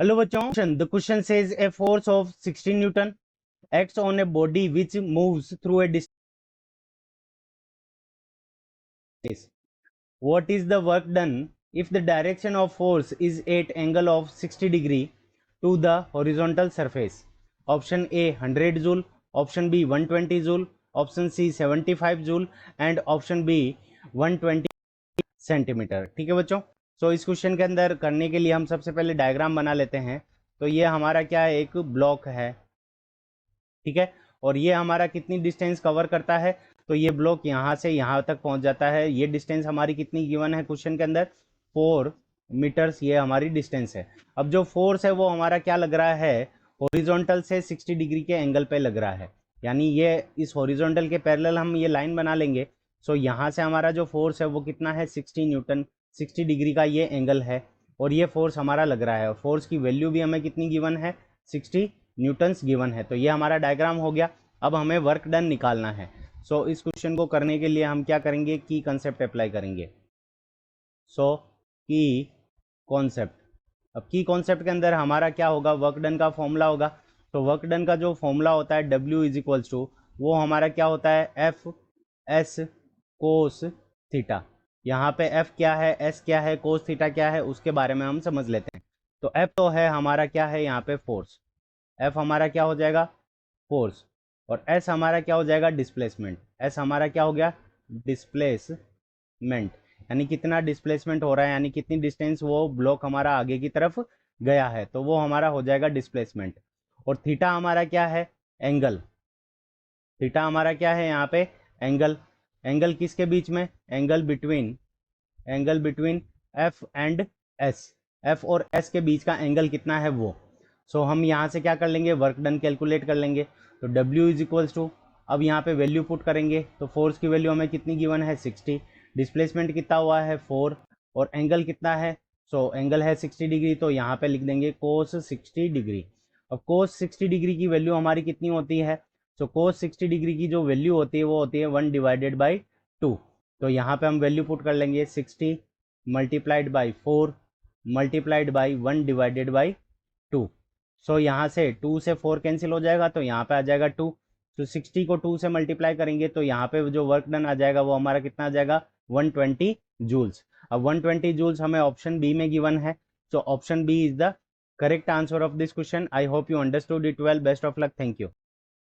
Hello bachon, the question says a force of 16 Newton acts on a body which moves through a distance. What is the work done if the direction of force is at angle of 60 degree to the horizontal surface? Option A 100 joule, option B 120 joule, option C 75 joule and option B 120 centimetre. ठीक है बच्चों, सो इस question के अंदर करने के लिए हम सबसे पहले डायग्राम बना लेते हैं। तो ये हमारा क्या है, एक ब्लॉक है, ठीक है, और ये हमारा कितनी डिस्टेंस कवर करता है, तो ये ब्लॉक यहाँ से यहाँ तक पहुँच जाता है। ये डिस्टेंस हमारी कितनी गिवन है क्वेश्चन के अंदर, 4 मीटर्स ये हमारी डिस्टेंस है। अब जो फोर्स है वो हमारा क्या लग रहा है, हॉरिजॉन्टल से 60 डिग्री के एंगल पे लग रहा है, यानी ये इस हॉरिजॉन्टल के पैरेलल हम ये लाइन बना लेंगे। सो यहाँ से हमारा जो फोर्स है वो कितना है, 60 न्यूटन, 60 डिग्री का ये एंगल है और ये फोर्स हमारा लग रहा है। और फोर्स की वैल्यू भी हमें कितनी गिवन है, 60 न्यूटन्स गिवन है। तो ये हमारा डायग्राम हो गया। अब हमें वर्क डन निकालना है। सो इस क्वेश्चन को करने के लिए हम क्या करेंगे, की कॉन्सेप्ट अप्लाई करेंगे। सो की कॉन्सेप्ट, अब की कॉन्सेप्ट के अंदर हमारा क्या होगा, वर्क डन का फॉर्मूला होगा। तो वर्क डन का जो फॉर्मूला होता है W इज इक्वल्स टू, वो हमारा क्या होता है, एफ एस कोस थीटा। यहाँ पे एफ क्या है, एस क्या है, कोस थीटा क्या है, उसके बारे में हम समझ लेते हैं। तो एफ तो है हमारा क्या है यहाँ पे फोर्स, एफ हमारा क्या हो जाएगा, फोर्स, और एस हमारा क्या हो जाएगा, डिस्प्लेसमेंट। एस हमारा क्या हो गया, डिस्प्लेसमेंट, यानी कितना डिस्प्लेसमेंट हो रहा है, यानी कितनी डिस्टेंस वो ब्लॉक हमारा आगे की तरफ गया है, तो वो हमारा हो जाएगा डिस्प्लेसमेंट। और थीटा हमारा क्या है, एंगल। थीटा हमारा क्या है यहाँ पे, एंगल। एंगल किसके बीच में, angle between F and S, F और एस के बीच का एंगल कितना है वो। सो हम यहाँ से क्या कर लेंगे, वर्क डन कैलकुलेट कर लेंगे। तो W इज इक्वल्स टू, अब यहाँ पे वैल्यू पुट करेंगे तो फोर्स की वैल्यू हमें कितनी गिवन है, 60, डिस्प्लेसमेंट कितना हुआ है 4, और एंगल कितना है, सो एंगल है 60 डिग्री, तो यहाँ पे लिख देंगे कोस 60 डिग्री। अब कोस 60 डिग्री की वैल्यू हमारी कितनी होती है, सो कोस 60 डिग्री की जो वैल्यू होती है वो होती है 1/2। तो यहाँ पे हम वैल्यू पुट कर लेंगे 60 मल्टीप्लाइड बाई 4 मल्टीप्लाइड बाई 1/2। सो यहाँ से 2 से 4 कैंसिल हो जाएगा, तो यहाँ पे आ जाएगा 2। तो 60 को 2 से मल्टीप्लाई करेंगे तो यहाँ पे जो वर्क डन आ जाएगा वो हमारा कितना आ जाएगा, 120 जूल्स। अब 120 जूल्स हमें ऑप्शन बी में गिवन है, so option B is the correct answer of this question. I hope you understood it well. Best of luck. Thank you.